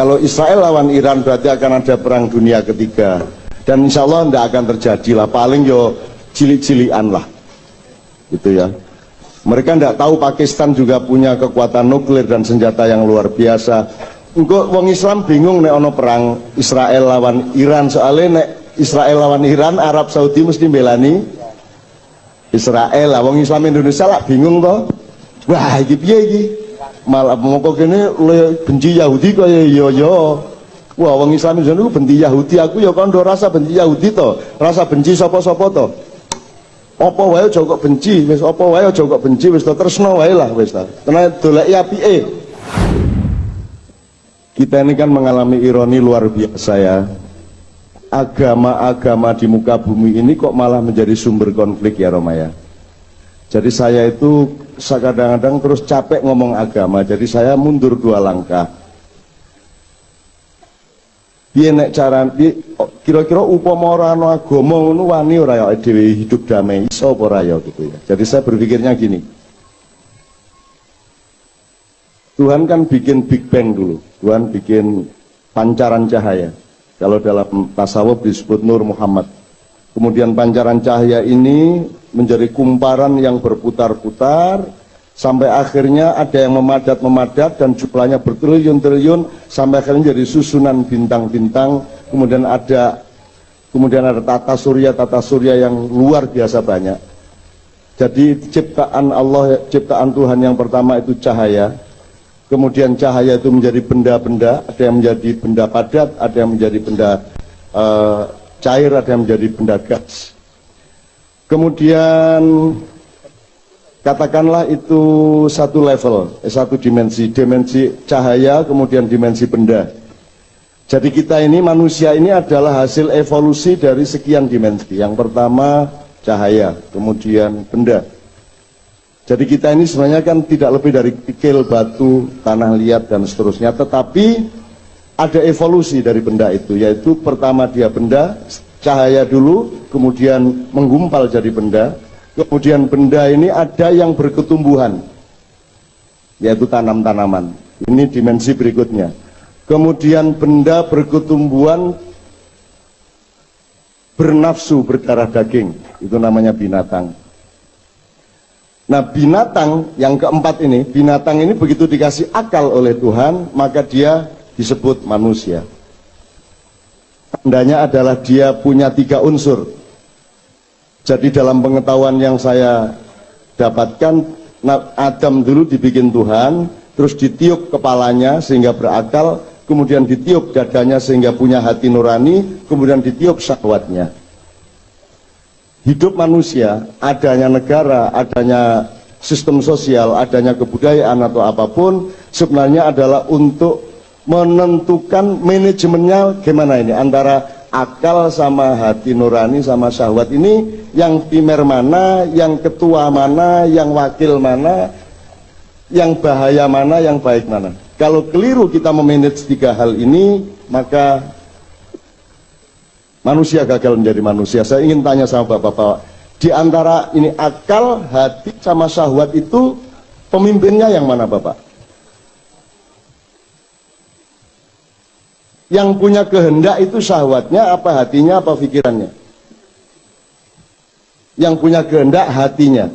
kalau Israel lawan Iran berarti akan ada perang dunia ketiga, dan insya Allah tidak akan terjadi lah, paling yo cilik-cilian lah gitu ya. Mereka tidak tahu Pakistan juga punya kekuatan nuklir dan senjata yang luar biasa. Engko wong Islam bingung nek ono perang Israel lawan Iran, soalnya nek Israel lawan Iran, Arab Saudi mesti belani Israel lah. Wong Islam Indonesia lah bingung toh. Wah, iki piye iki? Malah mongko kene benci Yahudi kaya yo. Wah, wong Islam Indonesia benci Yahudi, aku ya kondo rasa benci Yahudi to. Rasa benci sapa-sapa to. Apa wae aja kok benci, wis apa wae aja kok benci, wis tresno wae lah wis ta. Tenan doleki apike. Kita ini kan mengalami ironi luar biasa ya. Agama-agama di muka bumi ini kok malah menjadi sumber konflik ya Roma ya. Jadi saya itu kadang-kadang terus capek ngomong agama, jadi saya mundur 2 langkah. Piye nek cara kira-kira upama ora ana agama ngono wani ora ya dhewe hidup damai iso apa ora ya gitu ya. Jadi saya berpikirnya gini. Tuhan kan bikin Big Bang dulu. Tuhan bikin pancaran cahaya. Kalau dalam tasawuf disebut Nur Muhammad. Kemudian pancaran cahaya ini menjadi kumparan yang berputar-putar sampai akhirnya ada yang memadat dan jumlahnya bertriliun-triliun sampai akhirnya jadi susunan bintang-bintang. Kemudian ada tata surya yang luar biasa banyak. Jadi ciptaan Allah, ciptaan Tuhan yang pertama itu cahaya. Kemudian cahaya itu menjadi benda-benda, ada yang menjadi benda padat, ada yang menjadi benda cair, ada yang menjadi benda gas. Kemudian katakanlah itu satu level, satu dimensi cahaya, kemudian dimensi benda. Jadi kita ini, manusia ini adalah hasil evolusi dari sekian dimensi. Yang pertama cahaya, kemudian benda. Jadi kita ini sebenarnya kan tidak lebih dari kikil, batu, tanah liat, dan seterusnya. Tetapi ada evolusi dari benda itu, yaitu pertama dia benda, cahaya dulu, kemudian menggumpal jadi benda. Kemudian benda ini ada yang berketumbuhan, yaitu tanam-tanaman. Ini dimensi berikutnya. Kemudian benda berketumbuhan, bernafsu, berdarah daging. Itu namanya binatang. Nah, binatang yang keempat ini, binatang ini begitu dikasih akal oleh Tuhan, maka dia disebut manusia. Tandanya adalah dia punya 3 unsur. Jadi dalam pengetahuan yang saya dapatkan, Adam dulu dibikin Tuhan, terus ditiup kepalanya sehingga berakal, kemudian ditiup dadanya sehingga punya hati nurani, kemudian ditiup syahwatnya. Hidup manusia, adanya negara, adanya sistem sosial, adanya kebudayaan atau apapun, sebenarnya adalah untuk menentukan manajemennya gimana ini, antara akal sama hati nurani sama syahwat ini, yang primer mana, yang ketua mana, yang wakil mana, yang bahaya mana, yang baik mana. Kalau keliru kita memanage 3 hal ini, maka manusia gagal menjadi manusia. Saya ingin tanya sama bapak-bapak, di antara ini akal, hati, sama syahwat itu pemimpinnya yang mana bapak? Yang punya kehendak itu syahwatnya apa hatinya apa pikirannya? Yang punya kehendak hatinya.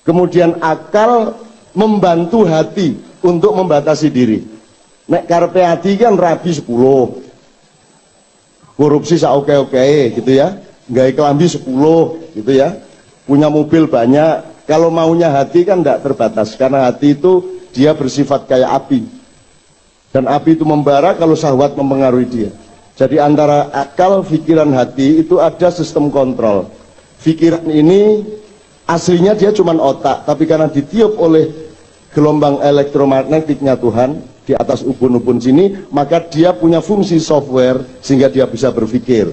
Kemudian akal membantu hati untuk membatasi diri. Nek karepe hati kan rabi 10, korupsi saoke-oke gitu ya, gawe kelambi 10 gitu ya, punya mobil banyak. Kalau maunya hati kan tidak terbatas, karena hati itu dia bersifat kayak api, dan api itu membara kalau syahwat mempengaruhi dia. Jadi antara akal, pikiran, hati itu ada sistem kontrol. Pikiran ini aslinya dia cuma otak, tapi karena ditiup oleh gelombang elektromagnetiknya Tuhan di atas ubun-ubun sini, maka dia punya fungsi software sehingga dia bisa berpikir.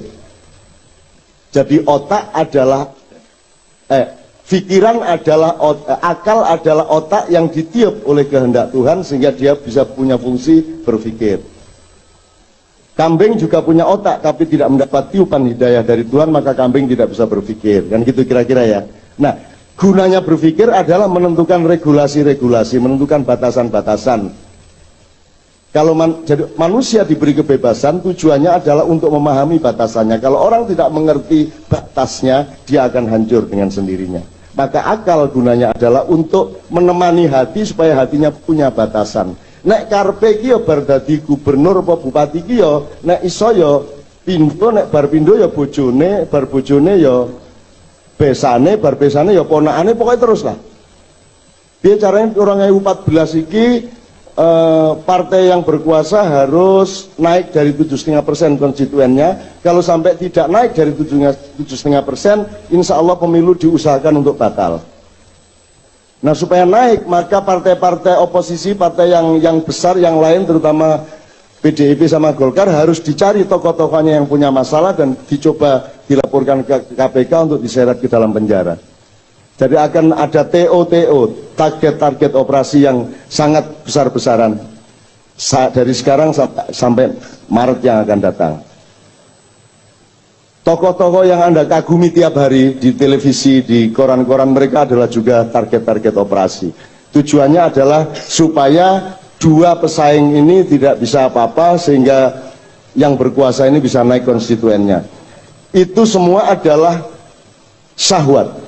Jadi otak adalah pikiran adalah akal adalah otak yang ditiup oleh kehendak Tuhan sehingga dia bisa punya fungsi berpikir. Kambing juga punya otak tapi tidak mendapat tiupan hidayah dari Tuhan, maka kambing tidak bisa berpikir. Kan gitu kira-kira ya. Nah, gunanya berpikir adalah menentukan regulasi-regulasi, menentukan batasan-batasan. Kalau jadi manusia diberi kebebasan, tujuannya adalah untuk memahami batasannya. Kalau orang tidak mengerti batasnya, dia akan hancur dengan sendirinya. Maka akal gunanya adalah untuk menemani hati supaya hatinya punya batasan. Nek karpe ki yo bar dadi gubernur apa bupati ki yo, nek iso yo pindo, nek bar pindo yo bojone, bar bojone yo besane, bar besane yo ponakane, pokoknya terus lah. Dia caranya orang 2014 iki partai yang berkuasa harus naik dari 7,5% konstituennya. Kalau sampai tidak naik dari 7,5%, insya Allah pemilu diusahakan untuk batal. Nah, supaya naik, maka partai-partai oposisi, partai yang besar, yang lain, terutama PDIP sama Golkar, harus dicari tokoh-tokohnya yang punya masalah dan dicoba dilaporkan ke KPK untuk diseret ke dalam penjara. Jadi akan ada TOTO, target-target operasi yang sangat besar-besaran dari sekarang sampai Maret yang akan datang. Tokoh-tokoh yang Anda kagumi tiap hari di televisi, di koran-koran, mereka adalah juga target-target operasi. Tujuannya adalah supaya dua pesaing ini tidak bisa apa-apa sehingga yang berkuasa ini bisa naik konstituennya. Itu semua adalah syahwat,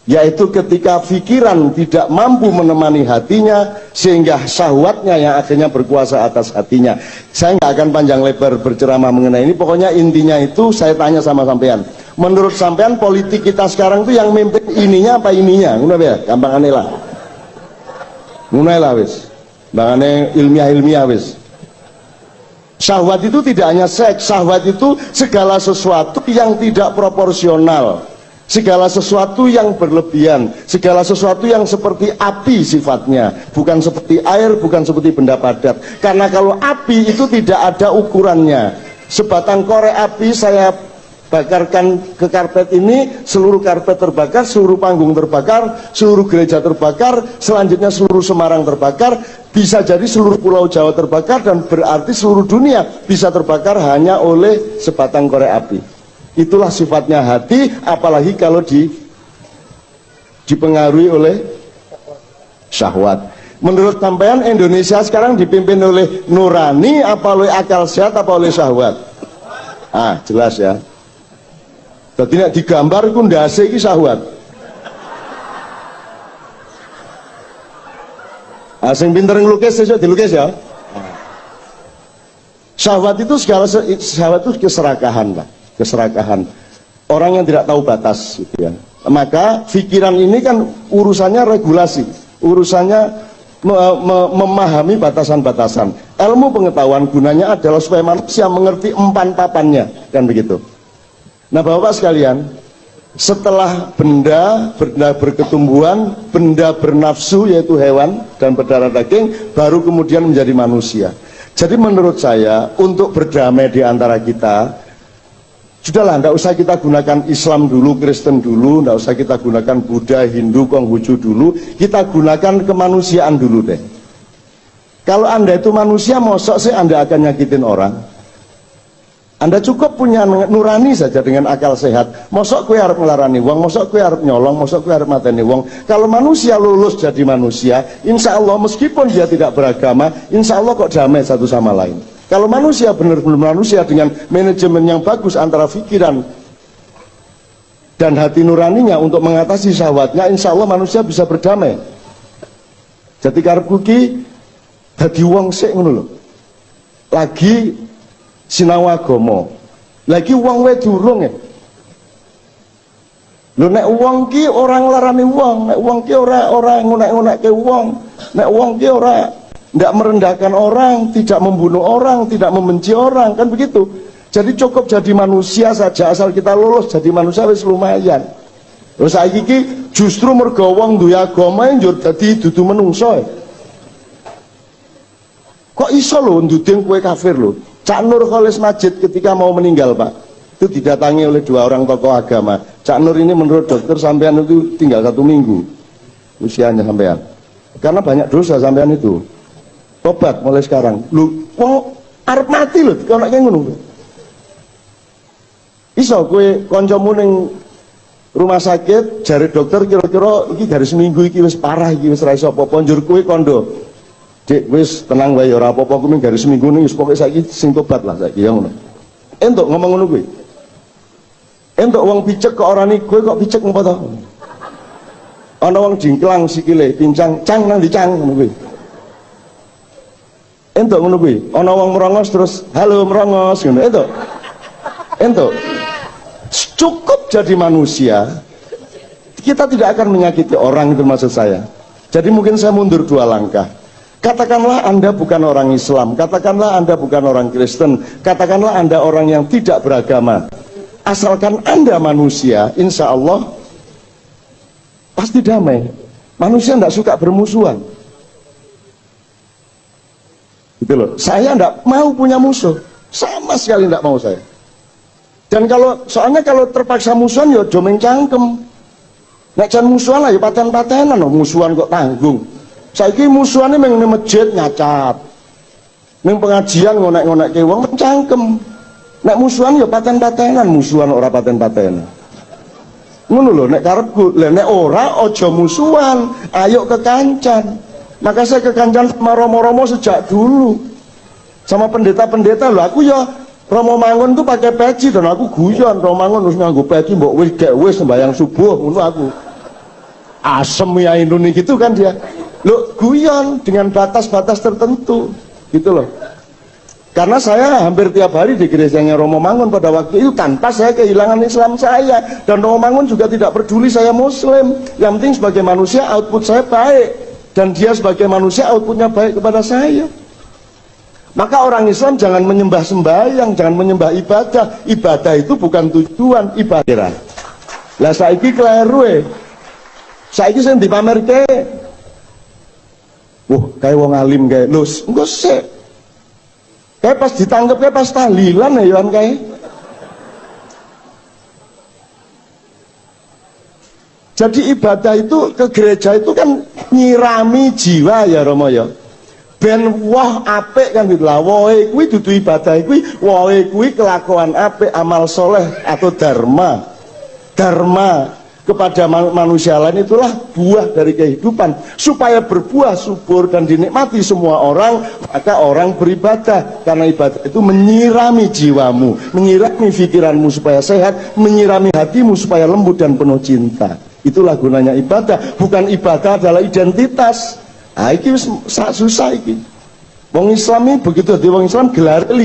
yaitu ketika pikiran tidak mampu menemani hatinya sehingga syahwatnya yang akhirnya berkuasa atas hatinya. Saya nggak akan panjang lebar berceramah mengenai ini, pokoknya intinya itu saya tanya sama sampean, menurut sampean politik kita sekarang itu yang mimpin ininya apa ininya? Ngono ya, gampangane lah. Ngono lah wis. Bangane ilmiah wis. Syahwat itu tidak hanya seks, syahwat itu segala sesuatu yang tidak proporsional. Segala sesuatu yang berlebihan, segala sesuatu yang seperti api sifatnya, bukan seperti air, bukan seperti benda padat. Karena kalau api itu tidak ada ukurannya. Sebatang korek api saya bakarkan ke karpet ini, seluruh karpet terbakar, seluruh panggung terbakar, seluruh gereja terbakar, selanjutnya seluruh Semarang terbakar, bisa jadi seluruh pulau Jawa terbakar, dan berarti seluruh dunia bisa terbakar hanya oleh sebatang korek api. Itulah sifatnya hati, apalagi kalau dipengaruhi oleh syahwat. Menurut sampean Indonesia sekarang dipimpin oleh nurani apa oleh akal sehat apa oleh syahwat? Ah, jelas ya. Jadi nek digambar iku ndase iki syahwat. Sing pinter ngelukis sesuk dilukis ya. Syahwat itu syahwat itu keserakahan, Pak. Keserakahan, orang yang tidak tahu batas gitu ya. Maka pikiran ini kan urusannya regulasi, urusannya memahami batasan-batasan. Ilmu pengetahuan gunanya adalah supaya manusia mengerti empan papannya, kan begitu. Nah, Bapak sekalian, setelah benda berketumbuhan, benda bernafsu yaitu hewan dan berdarah daging, baru kemudian menjadi manusia. Jadi menurut saya, untuk berdamai di antara kita, sudahlah, tidak usah kita gunakan Islam dulu, Kristen dulu, tidak usah kita gunakan Buddha, Hindu, Konghucu dulu, kita gunakan kemanusiaan dulu deh. Kalau Anda itu manusia, mosok sih Anda akan nyakitin orang? Anda cukup punya nurani saja dengan akal sehat. Mosok kue harap ngelarani wong, mosok kue harap nyolong, mosok kue harap mateni wong. Kalau manusia lulus jadi manusia, insya Allah meskipun dia tidak beragama, insya Allah kok damai satu sama lain. Kalau manusia benar-benar manusia dengan manajemen yang bagus antara pikiran dan hati nuraninya untuk mengatasi syahwatnya, insya Allah manusia bisa berdamai. Jadi karep kuki dadi wong sik ngono lho. Lagi sinau agama. Lagi wong wae durung ya. Lho nek wong ki ora nglarani wong, nek wong ki ora ngonek-ngonekke wong, nek wong ki ora tidak merendahkan orang, tidak membunuh orang, tidak membenci orang, kan begitu. Jadi cukup jadi manusia saja, asal kita lulus jadi manusia wis lumayan. Terus saiki iki justru mergo wong duwe agama njur dadi dudu menungso. Kok iso lho nduding kowe kafir lho. Cak Nur Kholis Majid ketika mau meninggal, Pak, itu didatangi oleh dua orang tokoh agama. Cak Nur ini menurut dokter sampean itu tinggal 1 minggu usianya sampean. Karena banyak dosa sampean itu. Tobat mulai sekarang. Lu wong arep mati lho, kok nek ngono. Iso kowe kancamu ning rumah sakit jare dokter kira-kira iki dari seminggu iki wis parah iki wis ra iso apa-apa njur kowe kondo. Dik wis tenang wae ora apa-apa kuwi garis seminggu ning wis pokoke saiki sing tobat lah saiki ya ngono. Entuk ngomong ngono kuwi. Entuk wong picek kok ora ni kowe kok picek ngopo to? Ana wong jingklang sikile pincang cang nang dicang ngono kuwi. Entuk ngono kuwi. Ana wong merongos terus halo merongos ngono entuk. Entuk. Cukup jadi manusia. Kita tidak akan menyakiti orang, itu maksud saya. Jadi mungkin saya mundur 2 langkah. Katakanlah Anda bukan orang Islam, katakanlah Anda bukan orang Kristen, katakanlah Anda orang yang tidak beragama. Asalkan Anda manusia, insya Allah pasti damai. Manusia tidak suka bermusuhan. Gitu loh. Saya tidak mau punya musuh, sama sekali tidak mau saya. Dan soalnya kalau terpaksa musuhan ya jomeng cangkem. Nek jan musuhan lah ya paten-patenan, musuhan kok tanggung. Saiki musuhane mung ning masjid nyacat. Ning pengajian ngonek-ngonekke wong mencangkem. Nek musuhan ya paten-patenan, musuhan ora paten-patenan. Ngono lho nek karepku. Lah nek ora aja musuhan, ayo kekancan. Maka saya kekancan sama Romo-romo sejak dulu. Sama pendeta-pendeta lho, aku ya Romo Mangun tuh pakai peci dan aku guyon. Romo Mangun wis nganggo peci mbok wis sembahyang subuh ngono aku. Asem ya Indonesia gitu kan dia. Loh, guyon dengan batas-batas tertentu gitu loh. Karena saya hampir tiap hari di gerejanya Romo Mangun pada waktu itu tanpa saya kehilangan Islam saya. Dan Romo Mangun juga tidak peduli saya Muslim. Yang penting sebagai manusia output saya baik, dan dia sebagai manusia outputnya baik kepada saya. Maka orang Islam jangan menyembah sembahyang, jangan menyembah ibadah. Ibadah itu bukan tujuan, ibadah. Lah saiki kleru saiki sing dipamerke. Wah, kayak wong alim kayak lho, engko sik. Kayak pas ditangkep kayak pas tahlilan ya Yohan kayak. Jadi ibadah itu ke gereja itu kan nyirami jiwa ya Romo ya. Ben wah apik kan gitu lah. Wohe kuwi dudu ibadah kuwi, wohe kuwi kelakuan apik, amal soleh atau dharma. Dharma kepada manusia lain itulah buah dari kehidupan. Supaya berbuah subur dan dinikmati semua orang, maka orang beribadah. Karena ibadah itu menyirami jiwamu, menyirami pikiranmu supaya sehat, menyirami hatimu supaya lembut dan penuh cinta. Itulah gunanya ibadah. Bukan ibadah adalah identitas. Ah, iki wis susah iki. Wong Islam ini begitu di wong Islam gelar 5.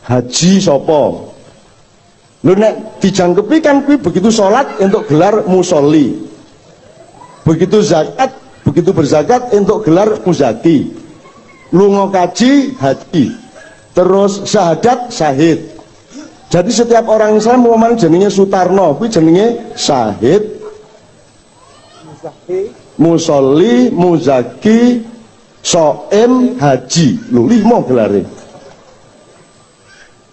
Haji sapa? Lu nek dijangkepi kan kuwi begitu sholat untuk gelar musolli. Begitu zakat, begitu berzakat untuk gelar muzaki. Lunga kaji, haji. Terus syahadat, syahid. Jadi setiap orang Islam mau jenenge Sutarno, kuwi jenenge syahid, musolli, muzaki, soem, haji. Lu 5 gelare.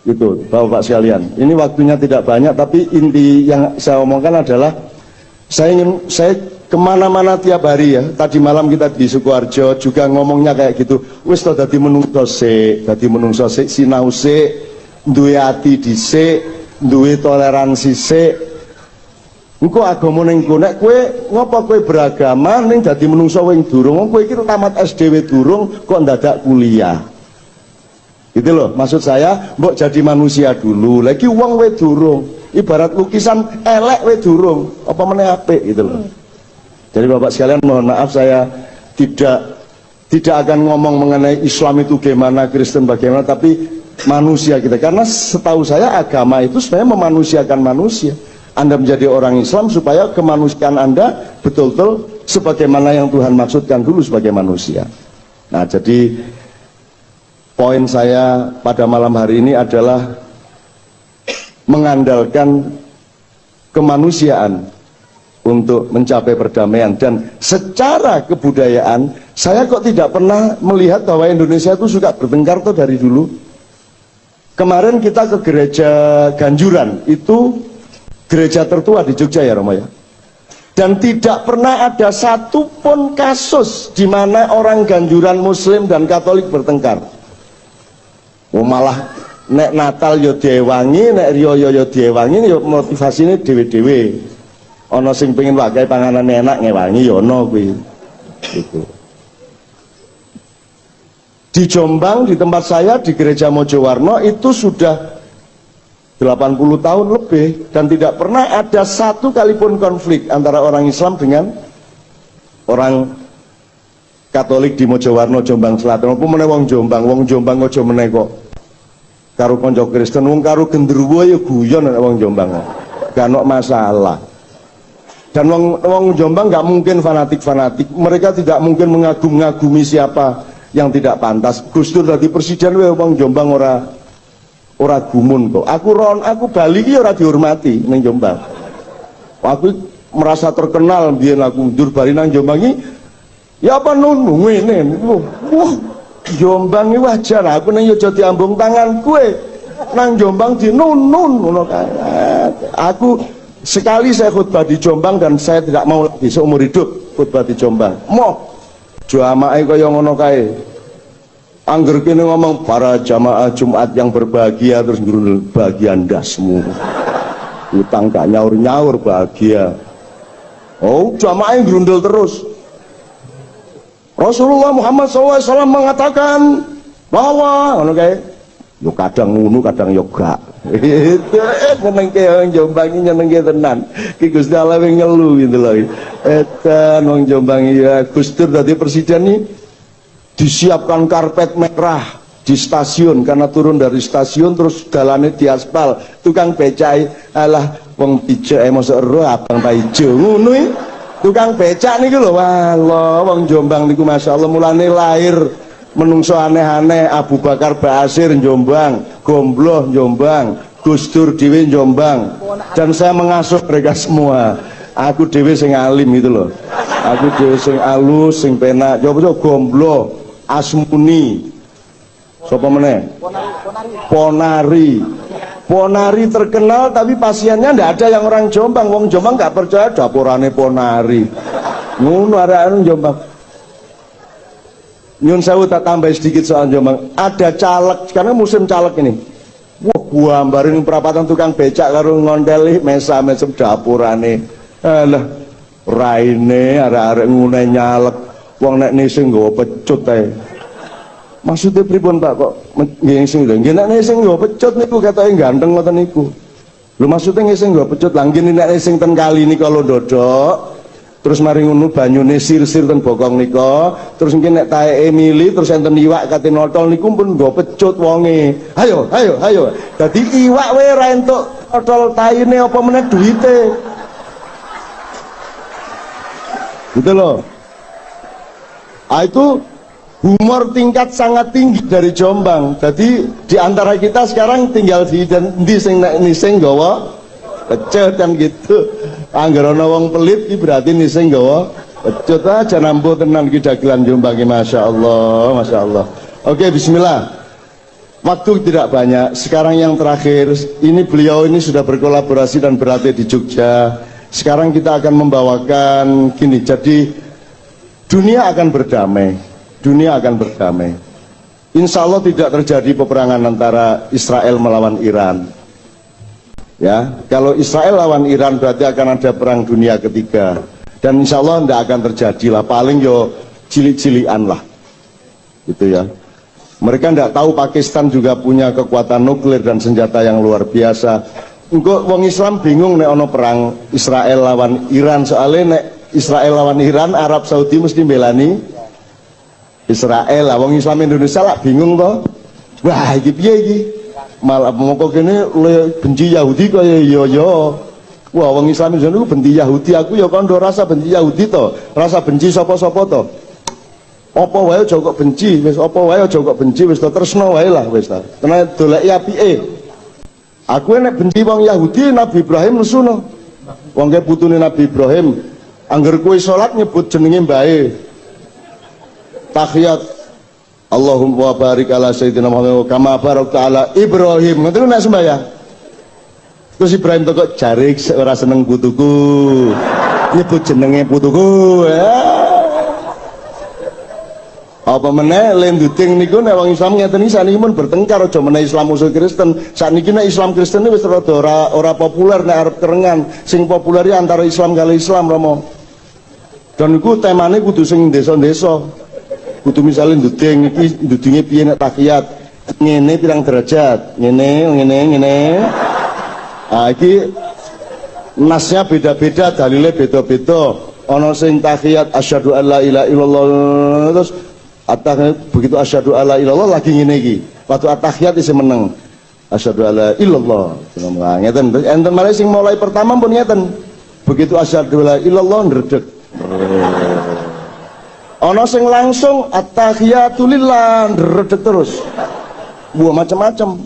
Gitu, Bapak sekalian. Ini waktunya tidak banyak, tapi inti yang saya omongkan adalah saya kemana-mana tiap hari ya. Tadi malam kita di Sukoharjo juga ngomongnya kayak gitu. Wis to dadi menungso sik, sinau sik, duwe ati dhisik, duwe toleransi sik. Engko agama ning nek kowe ngopo kowe beragama ning dadi menungso wing durung, kowe iki tamat SD we durung kok ndadak kuliah. Gitu loh, maksud saya mbok jadi manusia dulu, lagi wong we durung, ibarat lukisan elek we durung, apa meneh apik gitu loh. Jadi Bapak sekalian mohon maaf saya tidak akan ngomong mengenai Islam itu gimana, Kristen bagaimana, tapi manusia kita, karena setahu saya agama itu sebenarnya memanusiakan manusia. Anda menjadi orang Islam supaya kemanusiaan Anda betul-betul sebagaimana yang Tuhan maksudkan dulu sebagai manusia. Nah, jadi poin saya pada malam hari ini adalah mengandalkan kemanusiaan untuk mencapai perdamaian. Dan secara kebudayaan saya kok tidak pernah melihat bahwa Indonesia itu suka bertengkar tuh dari dulu. Kemarin kita ke gereja Ganjuran, itu gereja tertua di Jogja ya Romo ya, dan tidak pernah ada satupun kasus di mana orang Ganjuran Muslim dan Katolik bertengkar. Oh, malah nek Natal yo diewangi, nek riyo yo diewangi, yo motivasine dhewe-dhewe. Ana sing pengen wae panganan enak ngewangi yo ana kuwi. Gitu. Di Jombang, di tempat saya, di gereja Mojowarno itu sudah 80 tahun lebih, dan tidak pernah ada satu kali pun konflik antara orang Islam dengan orang Katolik di Mojowarno, Jombang Selatan. Apa meneh wong Jombang aja meneh kok karo kanca Kristen, wong karo genderuwo ya guyon nek wong Jombang. Gak ono masalah. Dan wong Jombang nggak mungkin fanatik, mereka tidak mungkin mengagumi siapa yang tidak pantas. Gus Dur dadi presiden wae wong Jombang ora gumun kok. Aku Bali iki ora dihormati ning Jombang. Aku merasa terkenal biyen aku ndur bari nang Jombang iki ya apa nun ngene. Wah, Jombang iki wajar. Aku ning yo aja diambung tangan kowe. Nang Jombang di nun ngono kae. Aku sekali saya khutbah di Jombang dan saya tidak mau lagi seumur hidup khutbah di Jombang. Moh jamaah kaya ngono kae. Angger kene ngomong para jamaah Jumat yang berbahagia, terus ngrundel bagian dasmu. Utang gak nyaur-nyaur bahagia. Oh, jamaah yang grundel terus. Rasulullah Muhammad SAW mengatakan bahwa ngono kae. Yo kadang ngono, kadang yo gak. Itu nyenengke wong Jombang iki nyenengke tenan. Ki Gusti Allah wing ngelu gitu loh. Etan wong Jombang ya Gus Dur dadi presiden nih disiapkan karpet merah di stasiun, karena turun dari stasiun terus dalane diaspal. Tukang becak alah wong pijak mosok ero abang ta ijo ngono iki. Tukang becak niku lho wallah wong Jombang niku masyaallah mulane lahir menungso aneh-aneh. Abu Bakar Basir Jombang, Gombloh Jombang, Gus Dur dhewe Jombang, dan saya mengasuh mereka semua. Aku dhewe sing alim itu loh, aku dhewe sing alus sing penak. Coba Gombloh, Asmuni, sapa meneh? Ponari terkenal tapi pasiennya ndak ada yang orang Jombang. Wong Jombang nggak percaya dapurane Ponari. Ngono arek Jombang. Nyun sewu tak tambah sedikit soal Jombang. Ada caleg, karena musim caleg ini. Wah, gambarin perapatan tukang becak karo ngondeli mesa mesem dapurane. Alah, raine arek-arek ngune nyalek. Wong nek nising nggawa pecut ae. Maksudnya pripun Pak kok ngising lho? Nggih nek nising nggawa pecut niku ketoke ganteng ngoten niku. Lho maksudnya ngising nggawa pecut lah nggih nek nising ten kali nika lho ndodok. Terus mari ngono banyune sir-sir ten bokong nika, terus nggih nek taeke mili terus enten iwak kate notol niku pun nggawa pecut wonge. Ayo. Dadi iwak wae ra entuk notol taine apa meneh duwite. Gitu loh. Itu humor tingkat sangat tinggi dari Jombang. Jadi di antara kita sekarang tinggal di sing gawa pecut kan gitu. Angger ana wong pelit iki berarti sing gawa pecut aja nampu tenan ki dagelan Jombang ki masyaallah, masyaallah. Oke, bismillah. Waktu tidak banyak. Sekarang yang terakhir, ini beliau ini sudah berkolaborasi dan berlatih di Jogja. Sekarang kita akan membawakan gini. Jadi dunia akan berdamai. Insya Allah tidak terjadi peperangan antara Israel melawan Iran. Ya, kalau Israel lawan Iran berarti akan ada perang dunia ketiga. Dan insya Allah tidak akan terjadi lah. Paling yo cilik-cilian lah, gitu ya. Mereka tidak tahu Pakistan juga punya kekuatan nuklir dan senjata yang luar biasa. Engko wong Islam bingung nek ono perang Israel lawan Iran, soalnya nek Israel lawan Iran, Arab Saudi mesti belani Israel lah. Wong Islam Indonesia lah bingung toh. Wah, iki piye iki? Malah mongko kene benci Yahudi kaya yo. Wah, wong Islam Indonesia benci Yahudi, aku ya kondo rasa benci Yahudi to. Rasa benci sapa-sapa to. Apa wae aja kok benci, wis apa wae aja kok benci, wis tresno wae lah wis ta. Tenan doleki apike. Aku nek benci wong Yahudi, Nabi Ibrahim nesuno. Wong ke putune Nabi Ibrahim, angger kowe salat nyebut jenenge mbae. Tahiyat Allahumma barik ala sayyidina Muhammad kama barakta ala Ibrahim. Ngoten nek sembahyang. Terus Ibrahim kok jarik ora seneng putuku. Nyebut jenenge putuku. Apa meneh lenduting niku nek wong Islam ngeten iki saniki mun bertengkar aja meneh Islam musuh Kristen. Saniki nek Islam Kristen wis rada ora populer nek arep kerengan. Sing populer antara Islam kali Islam Romo. Dan niku temane kudu sing desa-desa. kudu misalnya ndudinge piye nek tahiyat ngene pirang derajat ngene iki nasnya beda-beda, dalile beda-beda. Ana sing tahiyat asyhadu alla ilaha illallah, terus begitu asyhadu alla ilallah lagi ngene iki. Waktu at-tahiyat isih meneng. Asyhadu alla illallah. Ngeten. Enten malah sing mulai pertama pun ngeten. Begitu asyhadu alla ilallah ndredeg. Ana sing langsung at-tahiyatu lillah ndredeg terus. Macam-macam.